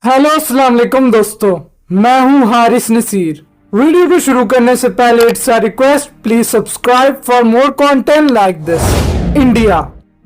Hello अस्सलाम वालेकुम दोस्तों, मैं हूं हारिस नसीर। वीडियो को शुरू करने से पहले it's a request, please subscribe for more content like this. India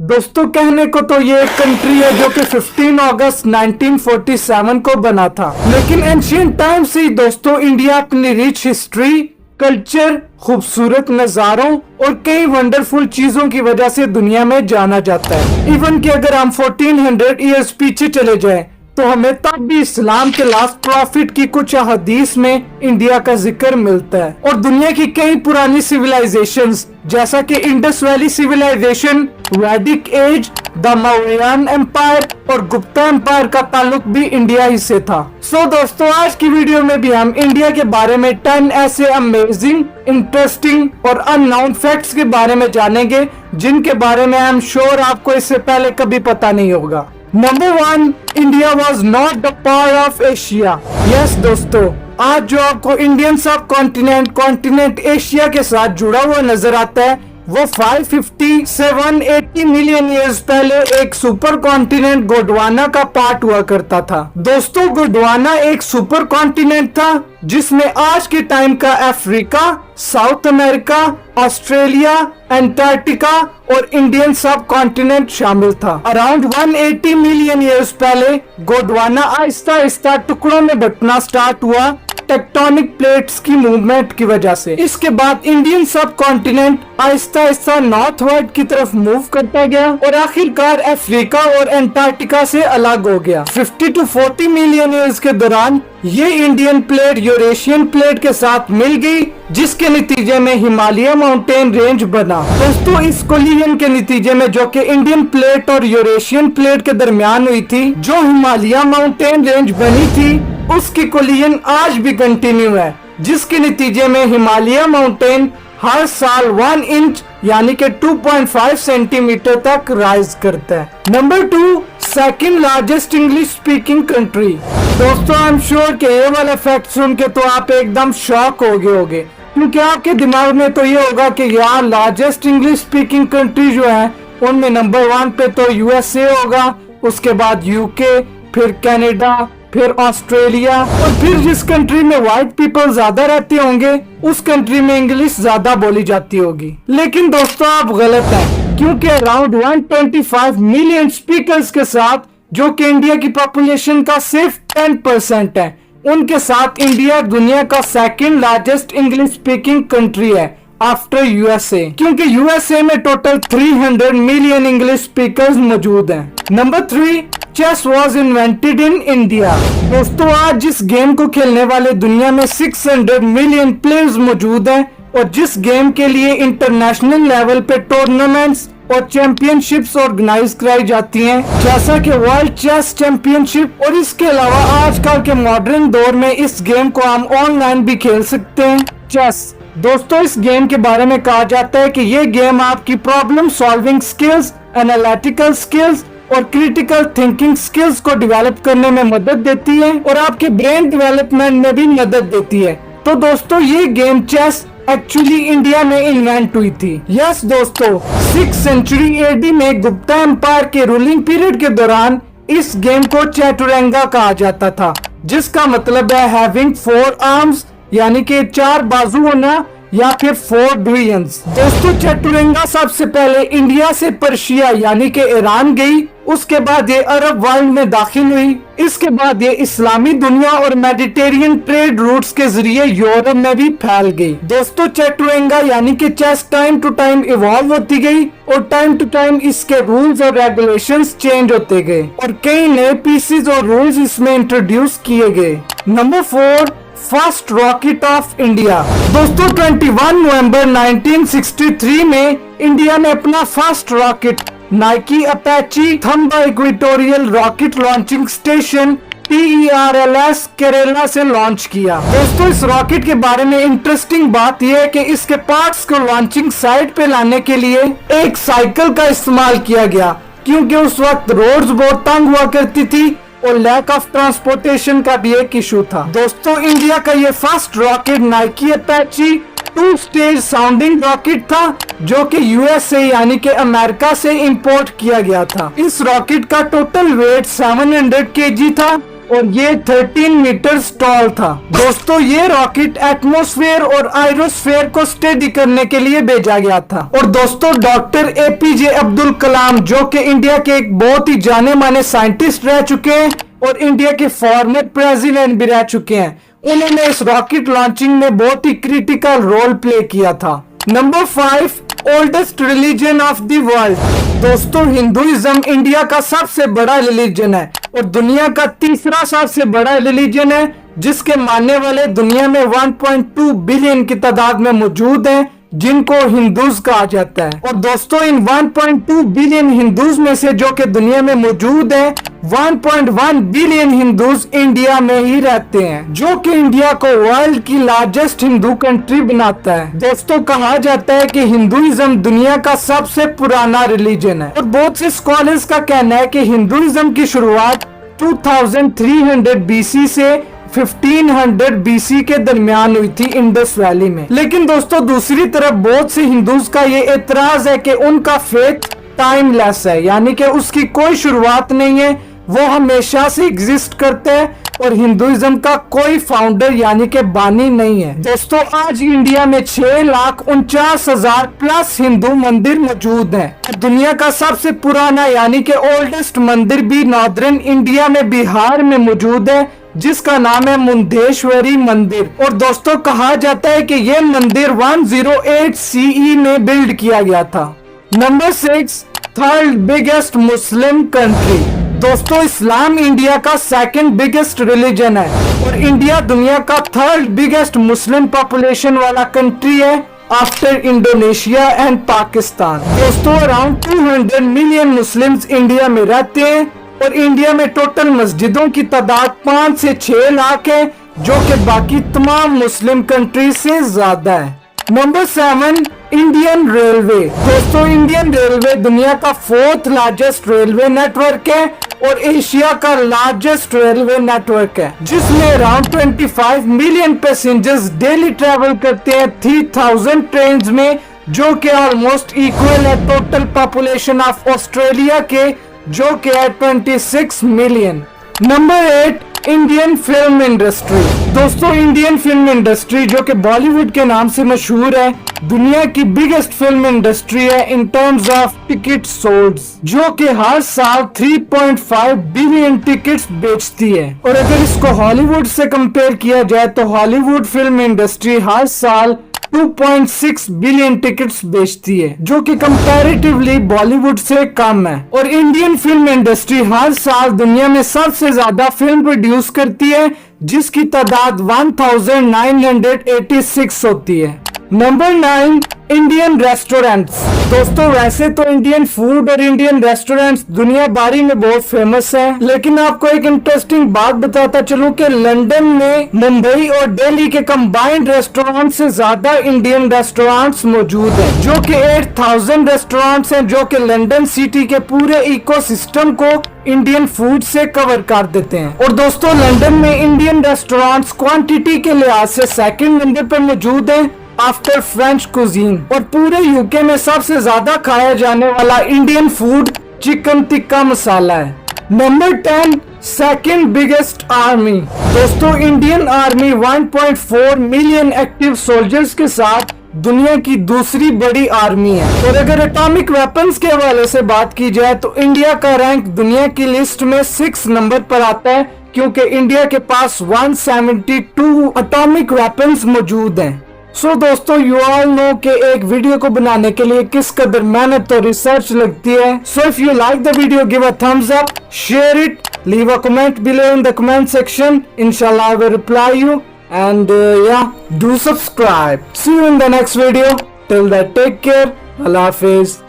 दोस्तों, कहने को तो ये एक कंट्री है जो कि 15 अगस्त 1947 को बना था, लेकिन एंशिएंट टाइम से ही दोस्तों इंडिया अपनी रिच हिस्ट्री, कल्चर, खूबसूरत नजारों और कई वंडरफुल चीजों की वजह से दुनिया में जाना जाता है। इवन कि अगर हम 1400 ईयर्स पीछे चले जाएं तो हमें तब भी इस्लाम के लास्ट प्रॉफिट की कुछ हदीस में इंडिया का जिक्र मिलता है। और दुनिया की कई पुरानी सिविलाइजेशंस जैसा कि इंडस वैली सिविलाइजेशन, वैदिक एज, द मौर्यन एम्पायर और गुप्ता एम्पायर का ताल्लुक भी इंडिया ही से था। सो दोस्तों, आज की वीडियो में भी हम इंडिया के बारे में 10 ऐसे अमेजिंग, इंटरेस्टिंग और अननोन फैक्ट्स के बारे में जानेंगे जिनके बारे में आई एम श्योर आपको इससे पहले कभी पता नहीं होगा। Number 1, India was not the part of Asia. Yes दोस्तों, आज जो आपको इंडियन सब कॉन्टिनेंट एशिया के साथ जुड़ा हुआ नजर आता है वो 557-80 मिलियन ईयर्स पहले एक सुपर कॉन्टिनेंट गोंडवाना का पार्ट हुआ करता था। दोस्तों, गोंडवाना एक सुपर कॉन्टिनेंट था जिसमें आज के टाइम का Africa, south America, Australia, Antarctica और इंडियन सब कॉन्टिनेंट शामिल था। अराउंड 180 मिलियन ईयर्स पहले गोंडवाना आहिस्ता आहिस्ता टुकड़ों में बंटना स्टार्ट हुआ टेक्टोनिक प्लेट्स की मूवमेंट की वजह से। इसके बाद इंडियन सब continent Aahista Aahista north word की तरफ मूव करता गया और आखिरकार अफ्रीका और एंटार्क्टिका से अलग हो गया। 50 to 40 मिलियन ईयर्स के दौरान ये इंडियन प्लेट यूरेशियन प्लेट के साथ मिल गई, जिसके नतीजे में हिमालय माउंटेन रेंज बना। दोस्तों, इस कोलिजन के नतीजे में जो कि इंडियन प्लेट और यूरेशियन प्लेट के दरमियान हुई थी, जो हिमालय माउंटेन रेंज बनी थी, उसकी कोलिजन आज भी कंटिन्यू है, जिसके नतीजे में हिमालय माउंटेन हर साल 1 इंच यानी कि 2.5 सेंटीमीटर तक राइज करता है। Number 2, second largest English speaking country. दोस्तों, आई एम श्योर कि ये वाला फैक्ट सुन के तो आप एकदम शॉक हो गए होंगे, क्योंकि आपके दिमाग में तो ये होगा कि यार लार्जेस्ट इंग्लिश स्पीकिंग कंट्री जो है उनमें नंबर 1 पे तो यूएसए होगा, उसके बाद यूके, फिर कनाडा, फिर ऑस्ट्रेलिया और फिर जिस कंट्री में व्हाइट पीपल ज्यादा रहते होंगे उस कंट्री में इंग्लिश ज्यादा बोली जाती होगी। लेकिन दोस्तों, आप गलत हैं, क्योंकि अराउंड 125 मिलियन स्पीकर्स के साथ, जो कि इंडिया की पॉपुलेशन का सिर्फ 10% है, उनके साथ इंडिया दुनिया का second largest English speaking country है आफ्टर यूएसए, क्योंकि यूएसए में टोटल 300 मिलियन इंग्लिश स्पीकर्स मौजूद हैं। Number 3, chess was invented in India. दोस्तों, आज जिस गेम को खेलने वाले दुनिया में 600 मिलियन प्लेयर्स मौजूद हैं और जिस गेम के लिए इंटरनेशनल लेवल पे टूर्नामेंट्स और चैंपियनशिप्स ऑर्गेनाइज कराई जाती हैं, जैसा कि वर्ल्ड चेस चैंपियनशिप, और इसके अलावा आजकल के मॉडर्न दौर में इस गेम को हम ऑनलाइन भी खेल सकते हैं। चेस दोस्तों, इस गेम के बारे में कहा जाता है कि ये गेम आपकी problem solving skills, analytical skills और क्रिटिकल थिंकिंग स्किल्स को डेवलप करने में मदद देती है और आपके ब्रेन डेवलपमेंट में भी मदद देती है। तो दोस्तों, ये गेम चेस एक्चुअली इंडिया में इन्वेंट हुई थी। यस दोस्तों, 6th सेंचुरी एडी में गुप्ता एम्पायर के रूलिंग पीरियड के दौरान इस गेम को चतुरंगा कहा जाता था, जिसका मतलब है हैविंग 4 आर्म्स यानी कि 4 बाजू होना, या फिर 4 डिवीजन्स। दोस्तों, चतुरंगा सबसे पहले इंडिया से पर्शिया यानी कि ईरान गई, उसके बाद ये अरब वर्ल्ड में दाखिल हुई, इसके बाद ये इस्लामी दुनिया और मेडिटेरियन ट्रेड रूट्स के जरिए यूरोप में भी फैल गई। दोस्तों, चतुरंगा यानी कि chess time to time evolve होती गई और टाइम टू टाइम इसके रूल्स और रेगुलेशंस चेंज होते गए और कई नए पीसेस और रूल्स इसमें इंट्रोड्यूस किए गए। Number 4, first rocket of India. दोस्तों, 21 नवंबर 1963 में इंडिया ने अपना first rocket Nike Apache Thumba equatorial rocket launching station TERLS Kerala से लॉन्च किया। दोस्तों, इस रॉकेट के बारे में इंटरेस्टिंग बात यह है कि इसके पार्ट्स को लॉन्चिंग साइट पे लाने के लिए एक साइकिल का इस्तेमाल किया गया, क्योंकि उस वक्त रोड्स बहुत तंग हुआ करती थी और लैक ऑफ ट्रांसपोर्टेशन का भी एक इशू था। दोस्तों, इंडिया का ये first rocket Nike Apache 2 stage sounding rocket था, जो कि यूएसए यानी कि अमेरिका से इंपोर्ट किया गया था। इस रॉकेट का टोटल वेट 700 kg था और ये 13 मीटर्स टॉल था। दोस्तों ये रॉकेट एटमॉस्फेयर और एरोस्फेयर को स्टडी करने के लिए भेजा गया था। और दोस्तों डॉक्टर एपीजे अब्दुल कलाम जो कि इंडिया के एक बहुत ही जाने माने साइंटिस्ट रह चुके हैं और इंडिया के फॉर्मर प्रेसिडेंट भी रह चुके हैं, उन्होंने इस रॉकेट लॉन्चिंग में बहुत ही क्रिटिकल रोल प्ले किया था। Number 5, oldest religion of the world. दोस्तों हिंदुइज्म इंडिया का सबसे बड़ा रिलीजन है और दुनिया का तीसरा सबसे बड़ा रिलीजन है, जिसके मानने वाले दुनिया में 1.2 बिलियन की तादाद में मौजूद हैं, जिनको हिंदूज कहा जाता है। और दोस्तों इन 1.2 बिलियन हिंदूज में से जो कि दुनिया में मौजूद है, 1.1 बिलियन हिंदूज इंडिया में ही रहते हैं, जो कि इंडिया को वर्ल्ड की लार्जेस्ट हिंदू कंट्री बनाता है। दोस्तों कहा जाता है कि हिंदुइज्म दुनिया का सबसे पुराना रिलीजन है और बहुत से स्कॉलर्स का कहना है कि हिंदुइज्म की शुरुआत 2300 बीसी से 1500 बीसी के दरमियान हुई थी इंडस वैली में। लेकिन दोस्तों दूसरी तरफ बहुत से हिंदूज का ये एतराज है कि उनका फेथ टाइमलेस है, यानी कि उसकी कोई शुरुआत नहीं है, वो हमेशा से एग्जिस्ट करते हैं और हिंदुइज्म का कोई फाउंडर यानी कि बानी नहीं है। दोस्तों आज इंडिया में 6,49,000 प्लस हिंदू मंदिर मौजूद हैं। दुनिया का सबसे पुराना यानी कि ओल्डेस्ट मंदिर भी नॉर्दर्न इंडिया में बिहार में मौजूद है, जिसका नाम है मुंडेश्वरी मंदिर। और दोस्तों कहा जाता है कि यह मंदिर 108 सीई में बिल्ड किया गया था। Number 6, third biggest Muslim country. दोस्तों इस्लाम इंडिया का सेकंड बिगेस्ट रिलीजन है और इंडिया दुनिया का थर्ड बिगेस्ट मुस्लिम पॉपुलेशन वाला कंट्री है आफ्टर इंडोनेशिया एंड पाकिस्तान। दोस्तों अराउंड 200 मिलियन मुस्लिम्स इंडिया में रहते हैं और इंडिया में टोटल मस्जिदों की तादाद 5 से 6 लाख है, जो कि बाकी तमाम मुस्लिम कंट्री से ज्यादा है। Number 7, Indian railway. दोस्तों इंडियन रेलवे दुनिया का 4th लार्जेस्ट रेलवे नेटवर्क है और एशिया का लार्जेस्ट रेलवे नेटवर्क है, जिसमें around 25 million passengers daily travel करते हैं 3000 ट्रेन में, जो कि ऑलमोस्ट इक्वल है टोटल पॉपुलेशन ऑफ ऑस्ट्रेलिया के, जो कि है 26 million. Number 8, Indian film industry. दोस्तों इंडियन फिल्म इंडस्ट्री जो कि बॉलीवुड के नाम से मशहूर है, दुनिया की बिगेस्ट फिल्म इंडस्ट्री है in terms of ticket sold, जो कि हर साल 3.5 बिलियन टिकट्स बेचती है। और अगर इसको हॉलीवुड से कंपेयर किया जाए तो हॉलीवुड फिल्म इंडस्ट्री हर साल 2.6 बिलियन टिकट्स बेचती है, जो कि कंपैरेटिवली बॉलीवुड से कम है। और इंडियन फिल्म इंडस्ट्री हर साल दुनिया में सबसे ज्यादा फिल्म प्रोड्यूस करती है, जिसकी तादाद 1986 होती है। Number 9, Indian restaurants. दोस्तों वैसे तो इंडियन फूड और इंडियन रेस्टोरेंट्स दुनिया भर में बहुत फेमस है, लेकिन आपको एक इंटरेस्टिंग बात बताता चलूं कि लंदन में मुंबई और दिल्ली के कंबाइंड रेस्टोरेंट से ज्यादा इंडियन रेस्टोरेंट्स मौजूद हैं, जो कि 8000 रेस्टोरेंट्स हैं, जो कि लंदन सिटी के पूरे इकोसिस्टम को इंडियन फूड से कवर कर देते हैं। और दोस्तों लंदन में इंडियन रेस्टोरेंट्स क्वांटिटी के लिहाज से सेकंड नंबर पर मौजूद है आफ्टर फ्रेंच कुजीन। और पूरे यूके में सबसे ज्यादा खाया जाने वाला Indian food chicken tikka masala है। Number 10, second biggest army. दोस्तों Indian army 1.4 million active soldiers के साथ दुनिया की दूसरी बड़ी आर्मी है। और अगर एटॉमिक वेपन्स के हवाले से बात की जाए तो इंडिया का रैंक दुनिया की लिस्ट में 6 नंबर पर आता है, क्योंकि इंडिया के पास 172 एटॉमिक वेपन्स मौजूद हैं। सो दोस्तों यू ऑल नो कि एक वीडियो को बनाने के लिए किस कदर मेहनत और रिसर्च लगती है। So if you like the video give a thumbs up, share it, leave a comment below in the comment section. Inshallah I will reply you and yeah, do subscribe. See you in the next video. Till that take care. Allah Hafiz.